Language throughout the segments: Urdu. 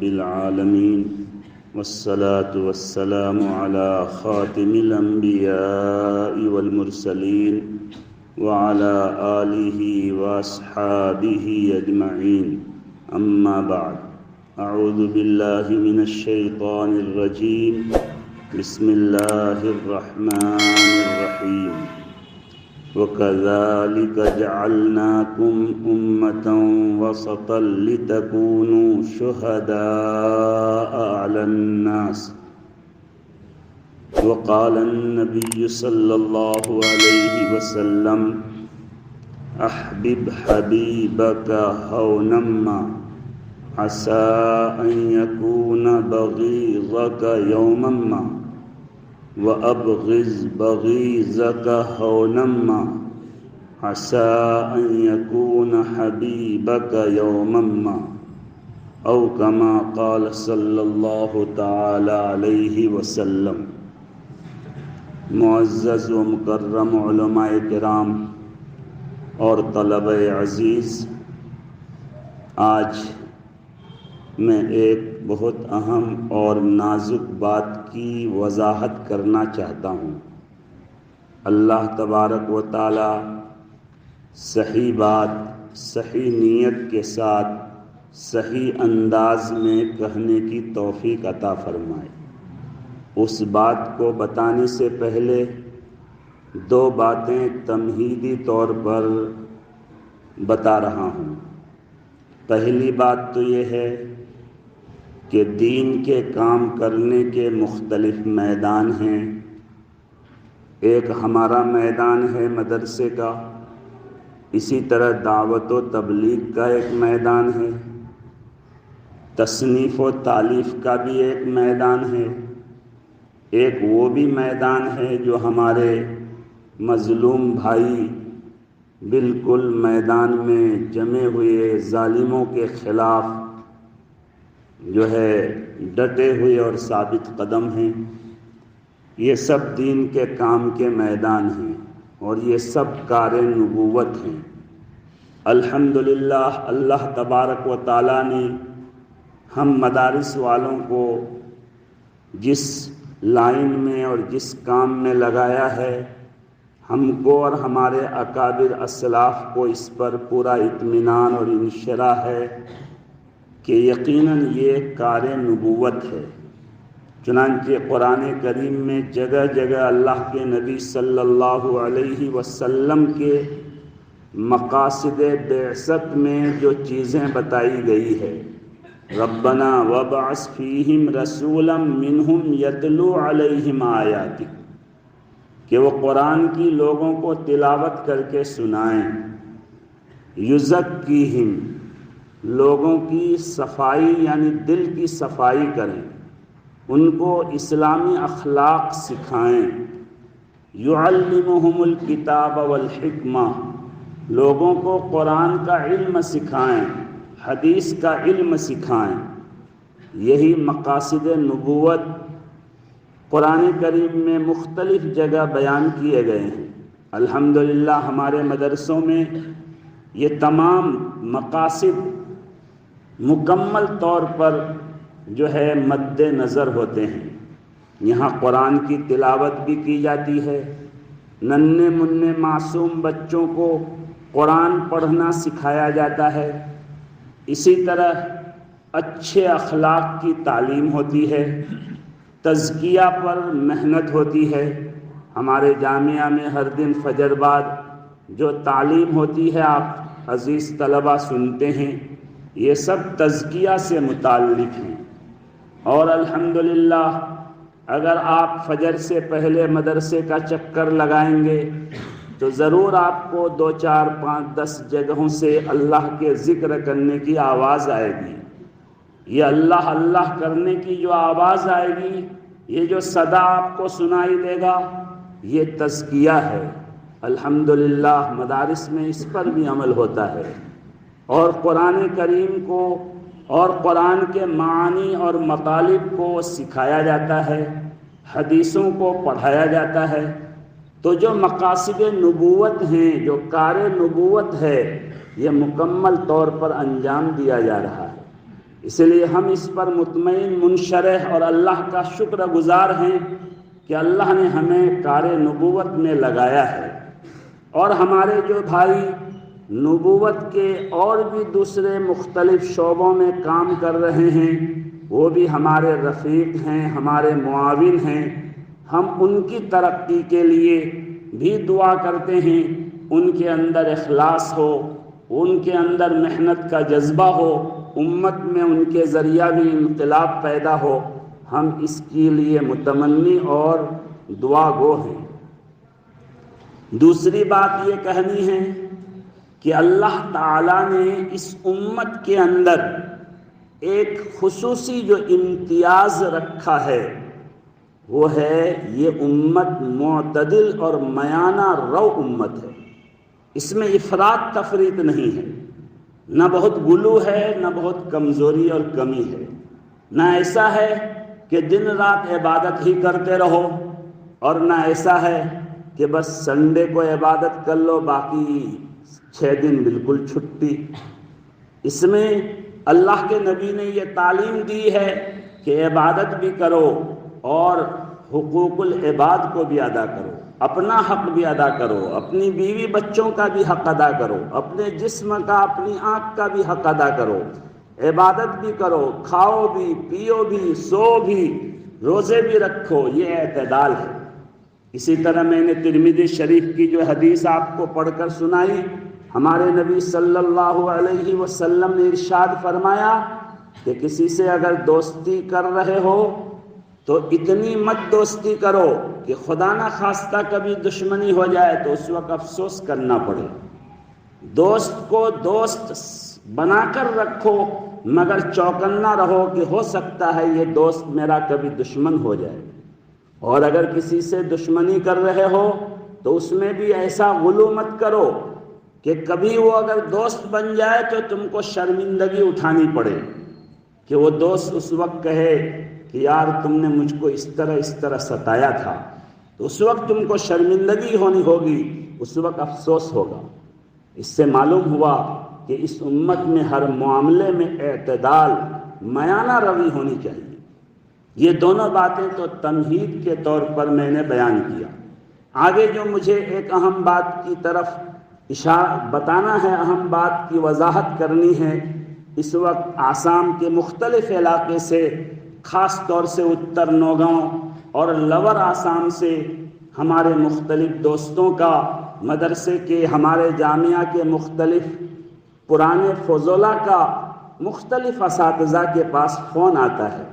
رب العالمين والصلاة والسلام على خاتم الأنبياء والمرسلين وعلى آله وأصحابه أجمعين أما بعد أعوذ بالله من الشيطان الرجيم بسم الله الرحمن الرحيم وَكَذَلِكَ جَعَلْنَاكُمْ أُمَّةً وَسَطًا لِتَكُونُوا شُهَدَاءَ عَلَى النَّاسِ وقال النبي صلى الله عليه وسلم أحبب حبيبك هونا ما عسى أن يكون بغيضك يوما ما وأبغض بغيضك هونا ما عسى أن يكون حبيبك يوما ما أو كما قال صلی اللہ تعالی علیہ وسلم۔ معزز و مکرم علماء کرام اور طلبہ عزیز، آج میں ایک بہت اہم اور نازک بات کی وضاحت کرنا چاہتا ہوں۔ اللہ تبارک و تعالی صحیح بات صحیح نیت کے ساتھ صحیح انداز میں کہنے کی توفیق عطا فرمائے۔ اس بات کو بتانے سے پہلے دو باتیں تمہیدی طور پر بتا رہا ہوں۔ پہلی بات تو یہ ہے کہ دین کے کام کرنے کے مختلف میدان ہیں۔ ایک ہمارا میدان ہے مدرسے کا، اسی طرح دعوت و تبلیغ کا ایک میدان ہے، تصنیف و تالیف کا بھی ایک میدان ہے، ایک وہ بھی میدان ہے جو ہمارے مظلوم بھائی بالکل میدان میں جمے ہوئے ظالموں کے خلاف جو ہے ڈٹے ہوئے اور ثابت قدم ہیں۔ یہ سب دین کے کام کے میدان ہیں اور یہ سب کار نبوت ہیں۔ الحمدللہ اللہ تبارک و تعالی نے ہم مدارس والوں کو جس لائن میں اور جس کام میں لگایا ہے، ہم کو اور ہمارے اکابر اسلاف کو اس پر پورا اطمینان اور انشراح ہے کہ یقیناً یہ کار نبوت ہے۔ چنانچہ قرآن کریم میں جگہ جگہ اللہ کے نبی صلی اللہ علیہ وسلم کے مقاصد بعثت میں جو چیزیں بتائی گئی ہے، ربنا وابعث فیہم رسولا منہم یتلو علیہم آیاتک، کہ وہ قرآن کی لوگوں کو تلاوت کر کے سنائیں، یزکیہم، لوگوں کی صفائی یعنی دل کی صفائی کریں، ان کو اسلامی اخلاق سکھائیں، یعلمہم الکتاب والحکمہ، لوگوں کو قرآن کا علم سکھائیں، حدیث کا علم سکھائیں۔ یہی مقاصد نبوت قرآن کریم میں مختلف جگہ بیان کیے گئے ہیں۔ الحمدللہ ہمارے مدرسوں میں یہ تمام مقاصد مکمل طور پر جو ہے مد نظر ہوتے ہیں۔ یہاں قرآن کی تلاوت بھی کی جاتی ہے، ننھے منھے معصوم بچوں کو قرآن پڑھنا سکھایا جاتا ہے، اسی طرح اچھے اخلاق کی تعلیم ہوتی ہے، تزکیہ پر محنت ہوتی ہے۔ ہمارے جامعہ میں ہر دن فجر بعد جو تعلیم ہوتی ہے آپ عزیز طلبہ سنتے ہیں، یہ سب تزکیہ سے متعلق ہیں۔ اور الحمدللہ اگر آپ فجر سے پہلے مدرسے کا چکر لگائیں گے تو ضرور آپ کو 2 4 5 10 جگہوں سے اللہ کے ذکر کرنے کی آواز آئے گی۔ یہ اللہ اللہ کرنے کی جو آواز آئے گی، یہ جو صدا آپ کو سنائی دے گا، یہ تزکیہ ہے۔ الحمدللہ مدارس میں اس پر بھی عمل ہوتا ہے، اور قرآن کریم کو اور قرآن کے معانی اور مطالب کو سکھایا جاتا ہے، حدیثوں کو پڑھایا جاتا ہے۔ تو جو مقاصد نبوت ہیں، جو کار نبوت ہے، یہ مکمل طور پر انجام دیا جا رہا ہے۔ اس لیے ہم اس پر مطمئن منشرح اور اللہ کا شکر گزار ہیں کہ اللہ نے ہمیں کار نبوت میں لگایا ہے، اور ہمارے جو بھائی نبوت کے اور بھی دوسرے مختلف شعبوں میں کام کر رہے ہیں وہ بھی ہمارے رفیق ہیں، ہمارے معاون ہیں۔ ہم ان کی ترقی کے لیے بھی دعا کرتے ہیں، ان کے اندر اخلاص ہو، ان کے اندر محنت کا جذبہ ہو، امت میں ان کے ذریعہ بھی انقلاب پیدا ہو۔ ہم اس کے لیے متمنی اور دعا گو ہیں۔ دوسری بات یہ کہنی ہے کہ اللہ تعالیٰ نے اس امت کے اندر ایک خصوصی جو امتیاز رکھا ہے وہ ہے یہ امت معتدل اور میانہ رو امت ہے۔ اس میں افراط تفریط نہیں ہے، نہ بہت غلو ہے نہ بہت کمزوری اور کمی ہے، نہ ایسا ہے کہ دن رات عبادت ہی کرتے رہو، اور نہ ایسا ہے کہ بس سنڈے کو عبادت کر لو باقی 6 دن بالکل چھٹی۔ اس میں اللہ کے نبی نے یہ تعلیم دی ہے کہ عبادت بھی کرو اور حقوق العباد کو بھی ادا کرو، اپنا حق بھی ادا کرو، اپنی بیوی بچوں کا بھی حق ادا کرو، اپنے جسم کا اپنی آنکھ کا بھی حق ادا کرو، عبادت بھی کرو، کھاؤ بھی، پیو بھی، سو بھی، روزے بھی رکھو۔ یہ اعتدال ہے۔ اسی طرح میں نے ترمذی شریف کی جو حدیث آپ کو پڑھ کر سنائی، ہمارے نبی صلی اللہ علیہ وسلم نے ارشاد فرمایا کہ کسی سے اگر دوستی کر رہے ہو تو اتنی مت دوستی کرو کہ خدا نہ خواستہ کبھی دشمنی ہو جائے تو اس وقت افسوس کرنا پڑے۔ دوست کو دوست بنا کر رکھو مگر چوکنا رہو کہ ہو سکتا ہے یہ دوست میرا کبھی دشمن ہو جائے، اور اگر کسی سے دشمنی کر رہے ہو تو اس میں بھی ایسا غلو مت کرو کہ کبھی وہ اگر دوست بن جائے تو تم کو شرمندگی اٹھانی پڑے، کہ وہ دوست اس وقت کہے کہ یار تم نے مجھ کو اس طرح ستایا تھا، تو اس وقت تم کو شرمندگی ہونی ہوگی، اس وقت افسوس ہوگا۔ اس سے معلوم ہوا کہ اس امت میں ہر معاملے میں اعتدال، میانہ روی ہونی چاہیے۔ یہ دونوں باتیں تو تمہید کے طور پر میں نے بیان کیا۔ آگے جو مجھے ایک اہم بات کی طرف بتانا ہے، اہم بات کی وضاحت کرنی ہے، اس وقت آسام کے مختلف علاقے سے، خاص طور سے اتر نوگاؤں اور لور آسام سے ہمارے مختلف دوستوں کا، مدرسے کے، ہمارے جامعہ کے مختلف پرانے فضولہ کا، مختلف اساتذہ کے پاس فون آتا ہے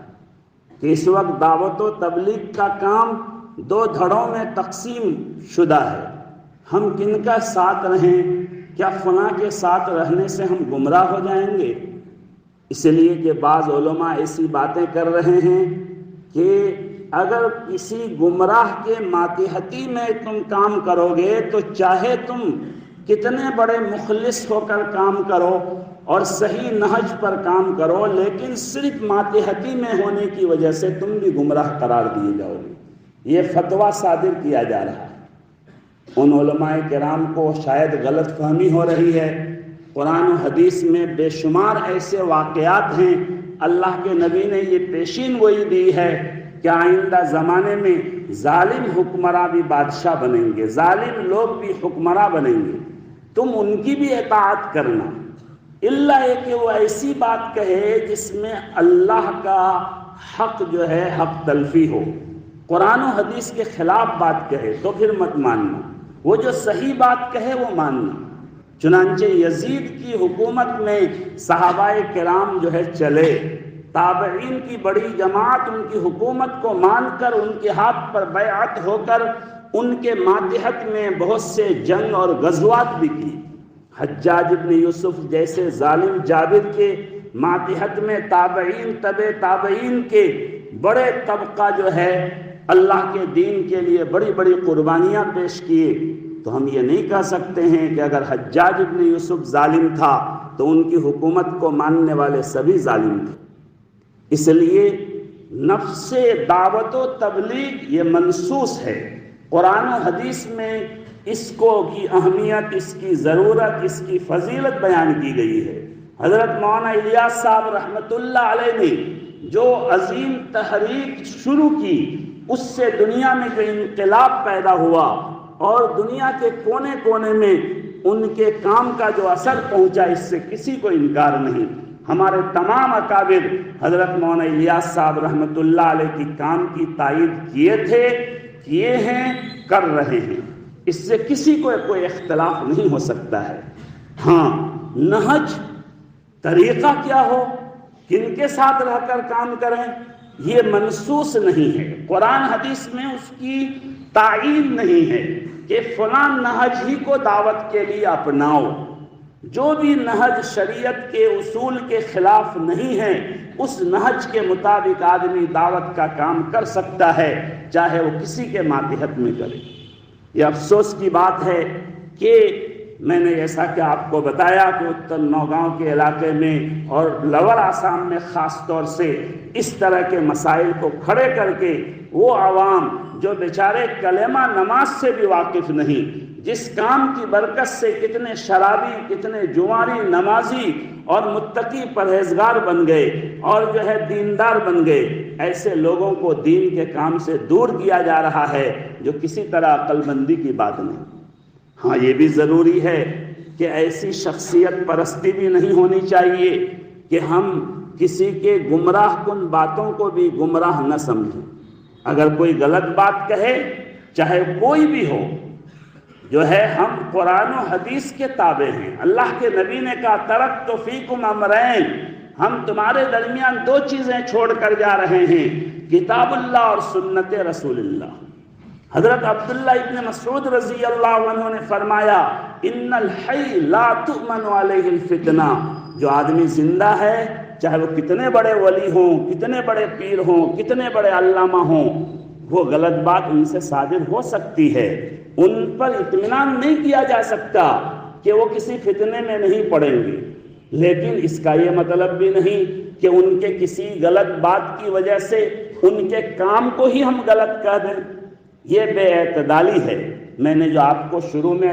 کہ اس وقت دعوت و تبلیغ کا کام 2 دھڑوں میں تقسیم شدہ ہے، ہم کن کا ساتھ رہیں؟ کیا فلاں کے ساتھ رہنے سے ہم گمراہ ہو جائیں گے؟ اس لیے کہ بعض علماء ایسی باتیں کر رہے ہیں کہ اگر کسی گمراہ کے ماتحتی میں تم کام کرو گے تو چاہے تم کتنے بڑے مخلص ہو کر کام کرو اور صحیح نہج پر کام کرو، لیکن صرف ماتحتی میں ہونے کی وجہ سے تم بھی گمراہ قرار دیے جاؤ گے۔ یہ فتویٰ صادر کیا جا رہا ہے۔ ان علماء کرام کو شاید غلط فہمی ہو رہی ہے۔ قرآن و حدیث میں بے شمار ایسے واقعات ہیں، اللہ کے نبی نے یہ پیشین گوئی دی ہے کہ آئندہ زمانے میں ظالم حکمراں بھی بادشاہ بنیں گے، ظالم لوگ بھی حکمراں بنیں گے، تم ان کی بھی اطاعت کرنا، الا یہ کہ وہ ایسی بات کہے جس میں اللہ کا حق جو ہے حق تلفی ہو، قرآن و حدیث کے خلاف بات کہے تو پھر مت ماننا، وہ جو صحیح بات کہے وہ ماننا۔ چنانچہ یزید کی حکومت میں صحابہ کرام جو ہے چلے، تابعین کی بڑی جماعت ان کی حکومت کو مان کر ان کے ہاتھ پر بیعت ہو کر ان کے ماتحت میں بہت سے جنگ اور غزوات بھی کی۔ حجاج ابن یوسف جیسے ظالم جابر کے ماتحت میں تابعین، تبع تابعین کے بڑے طبقہ جو ہے اللہ کے دین کے لیے بڑی بڑی قربانیاں پیش کیے، تو ہم یہ نہیں کہہ سکتے ہیں کہ اگر حجاج ابن یوسف ظالم تھا تو ان کی حکومت کو ماننے والے سبھی ظالم تھے۔ اس لیے نفس دعوت و تبلیغ یہ منصوص ہے، قرآن و حدیث میں اس کو کی اہمیت، اس کی ضرورت، اس کی فضیلت بیان کی گئی ہے۔ حضرت مولانا الیاس صاحب رحمۃ اللہ علیہ نے جو عظیم تحریک شروع کی، اس سے دنیا میں جو انقلاب پیدا ہوا اور دنیا کے کونے کونے میں ان کے کام کا جو اثر پہنچا، اس سے کسی کو انکار نہیں۔ ہمارے تمام اکابر حضرت مولانا الیاس صاحب رحمۃ اللہ علیہ کی کام کی تائید کیے تھے، کیے ہیں، کر رہے ہیں، اس سے کسی کو کوئی اختلاف نہیں ہو سکتا ہے۔ ہاں، نہج طریقہ کیا ہو، کن کے ساتھ رہ کر کام کریں، یہ منسوس نہیں ہے، قرآن حدیث میں اس کی تعین نہیں ہے کہ فلان نہج ہی کو دعوت کے لیے اپناؤ۔ جو بھی نہج شریعت کے اصول کے خلاف نہیں ہے، اس نہج کے مطابق آدمی دعوت کا کام کر سکتا ہے، چاہے وہ کسی کے ماتحت میں کرے۔ یہ افسوس کی بات ہے کہ میں نے جیسا کہ آپ کو بتایا کہ اتر نوگاؤں کے علاقے میں اور لوور آسام میں خاص طور سے اس طرح کے مسائل کو کھڑے کر کے وہ عوام جو بیچارے کلمہ نماز سے بھی واقف نہیں، جس کام کی برکت سے کتنے شرابی، کتنے جواری نمازی اور متقی پرہیزگار بن گئے اور جو ہے دیندار بن گئے، ایسے لوگوں کو دین کے کام سے دور کیا جا رہا ہے، جو کسی طرح عقل مندی کی بات نہیں۔ ہاں، یہ بھی ضروری ہے کہ ایسی شخصیت پرستی بھی نہیں ہونی چاہیے کہ ہم کسی کے گمراہ کن باتوں کو بھی گمراہ نہ سمجھیں۔ اگر کوئی غلط بات کہے، چاہے کوئی بھی ہو، جو ہے ہم قرآن و حدیث کے تابع ہیں۔ اللہ کے نبی نے کہا ترکت فیکم امرین، ہم تمہارے درمیان دو چیزیں چھوڑ کر جا رہے ہیں، کتاب اللہ اور سنت رسول اللہ۔ حضرت عبداللہ ابن مسعود رضی اللہ عنہ نے فرمایا ان الحی لا تؤمن علیہ الفتنہ، جو آدمی زندہ ہے، چاہے وہ کتنے بڑے ولی ہوں، کتنے بڑے پیر ہوں، کتنے بڑے علامہ ہوں، وہ غلط بات ان سے صادر ہو سکتی ہے، ان پر اطمینان نہیں کیا جا سکتا کہ وہ کسی فتنے میں نہیں پڑیں گے، لیکن اس کا یہ مطلب بھی نہیں کہ ان کے کسی غلط بات کی وجہ سے ان کے کام کو ہی ہم غلط کہہ دیں۔ یہ بے اعتدالی ہے۔ میں نے جو آپ کو شروع میں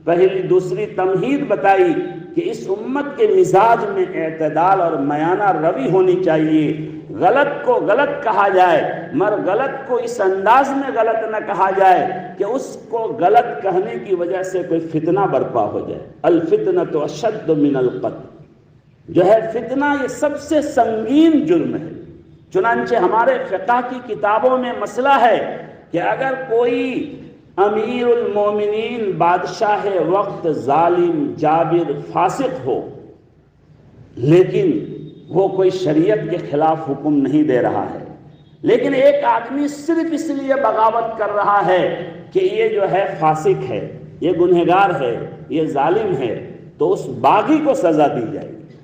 پہلی دوسری تمہید بتائی کہ اس امت کے مزاج میں اعتدال اور میانہ روی ہونی چاہیے، غلط کو غلط کہا جائے مگر غلط کو اس انداز میں غلط نہ کہا جائے کہ اس کو غلط کہنے کی وجہ سے کوئی فتنہ برپا ہو جائے۔ الفتنۃ اشد من القتل، جو ہے فتنہ یہ سب سے سنگین جرم ہے۔ چنانچہ ہمارے فقہ کی کتابوں میں مسئلہ ہے کہ اگر کوئی امیر المومنین بادشاہ وقت ظالم جابر فاسق ہو، لیکن وہ کوئی شریعت کے خلاف حکم نہیں دے رہا ہے، لیکن ایک آدمی صرف اس لیے بغاوت کر رہا ہے کہ یہ جو ہے فاسق ہے، یہ گنہگار ہے، یہ ظالم ہے، تو اس باغی کو سزا دی جائے گی،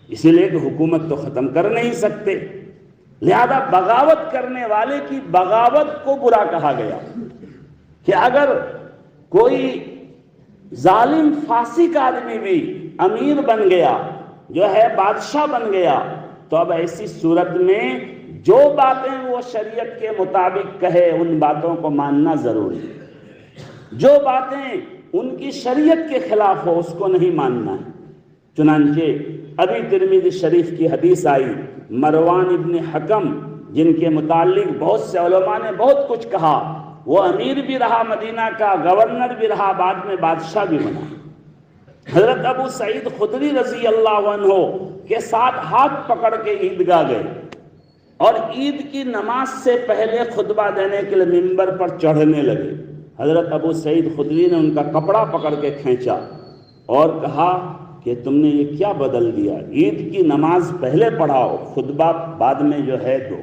اسی لیے کہ حکومت تو ختم کر نہیں سکتے، لہذا بغاوت کرنے والے کی بغاوت کو برا کہا گیا کہ اگر کوئی ظالم فاسق آدمی بھی امیر بن گیا، جو ہے بادشاہ بن گیا، تو اب ایسی صورت میں جو باتیں وہ شریعت کے مطابق کہے ان باتوں کو ماننا ضروری ہے، جو باتیں ان کی شریعت کے خلاف ہو اس کو نہیں ماننا ہے۔ چنانچہ ابھی ترمذی شریف کی حدیث آئی، مروان ابن حکم جن کے متعلق بہت سے علماء نے بہت کچھ کہا، وہ امیر بھی رہا مدینہ کا، گورنر بھی رہا، بعد میں بادشاہ بھی بنا۔ حضرت ابو سعید خدری رضی اللہ عنہ کے ساتھ ہاتھ پکڑ کے عیدگاہ گئے اور عید کی نماز سے پہلے خطبہ دینے کے لیے ممبر پر چڑھنے لگے۔ حضرت ابو سعید خدری نے ان کا کپڑا پکڑ کے کھینچا اور کہا کہ تم نے یہ کیا بدل دیا، عید کی نماز پہلے پڑھاؤ، خطبہ بعد میں جو ہے دو۔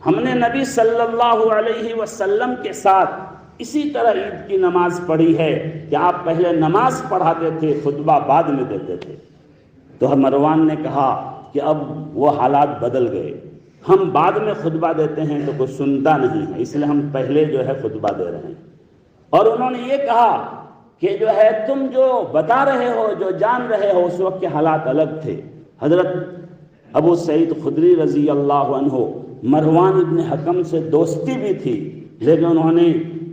ہم نے نبی صلی اللہ علیہ وسلم کے ساتھ اسی طرح عید کی نماز پڑھی ہے کہ آپ پہلے نماز پڑھاتے تھے، خطبہ بعد میں دیتے تھے۔ تو مروان نے کہا کہ اب وہ حالات بدل گئے، ہم بعد میں خطبہ دیتے ہیں تو کوئی سنتا نہیں ہے، اس لیے ہم پہلے جو ہے خطبہ دے رہے ہیں۔ اور انہوں نے یہ کہا کہ جو ہے تم جو بتا رہے ہو، جو جان رہے ہو، اس وقت کے حالات الگ تھے۔ حضرت ابو سعید خدری رضی اللہ عنہ مروان ابن حکم سے دوستی بھی تھی، لیکن انہوں نے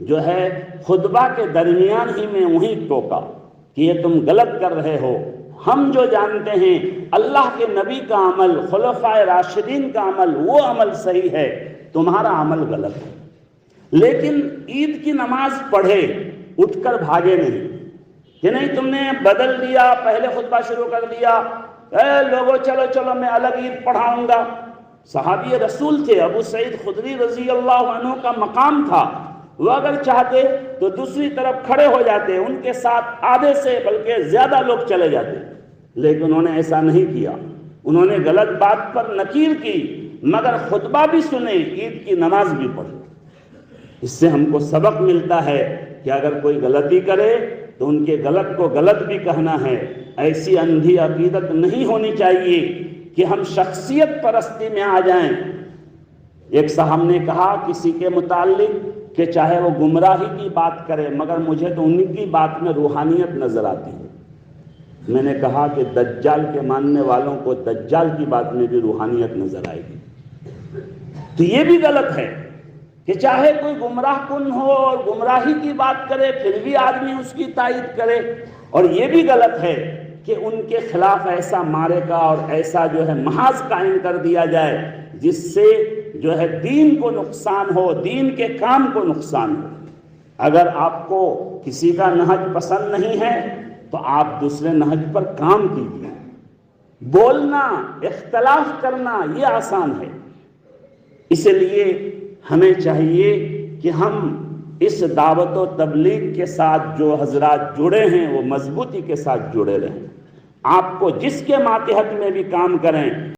جو ہے خطبہ کے درمیان ہی میں وہیں ٹوکا کہ یہ تم غلط کر رہے ہو، ہم جو جانتے ہیں اللہ کے نبی کا عمل، خلفائے راشدین کا عمل، وہ عمل صحیح ہے، تمہارا عمل غلط ہے۔ لیکن عید کی نماز پڑھے، اٹھ کر بھاگے نہیں کہ نہیں تم نے بدل دیا، پہلے خطبہ شروع کر دیا، اے لوگوں چلو چلو میں الگ عید پڑھاؤں گا۔ صحابی رسول تھے، ابو سعید خدری رضی اللہ عنہ کا مقام تھا، وہ اگر چاہتے تو دوسری طرف کھڑے ہو جاتے، ان کے ساتھ آدھے سے بلکہ زیادہ لوگ چلے جاتے، لیکن انہوں نے ایسا نہیں کیا۔ انہوں نے غلط بات پر نکیر کی، مگر خطبہ بھی سنے، عید کی نماز بھی پڑھی۔ اس سے ہم کو سبق ملتا ہے کہ اگر کوئی غلطی کرے تو ان کے غلط کو غلط بھی کہنا ہے۔ ایسی اندھی عقیدت نہیں ہونی چاہیے کہ ہم شخصیت پرستی میں آ جائیں۔ ایک صاحب نے کہا کسی کے متعلق کہ چاہے وہ گمراہی کی بات کرے مگر مجھے تو ان کی بات میں روحانیت نظر آتی ہے۔ میں نے کہا کہ دجال کے ماننے والوں کو دجال کی بات میں بھی روحانیت نظر آئے گی۔ تو یہ بھی غلط ہے کہ چاہے کوئی گمراہ کن ہو اور گمراہی کی بات کرے پھر بھی آدمی اس کی تائید کرے، اور یہ بھی غلط ہے کہ ان کے خلاف ایسا مارے کا اور ایسا جو ہے محاذ قائم کر دیا جائے جس سے جو ہے دین کو نقصان ہو، دین کے کام کو نقصان ہو۔ اگر آپ کو کسی کا نہج پسند نہیں ہے تو آپ دوسرے نہج پر کام کیجیے۔ بولنا، اختلاف کرنا یہ آسان ہے، اس لیے ہمیں چاہیے کہ ہم اس دعوت و تبلیغ کے ساتھ جو حضرات جڑے ہیں وہ مضبوطی کے ساتھ جڑے رہیں۔ آپ کو جس کے ماتحت میں بھی کام کریں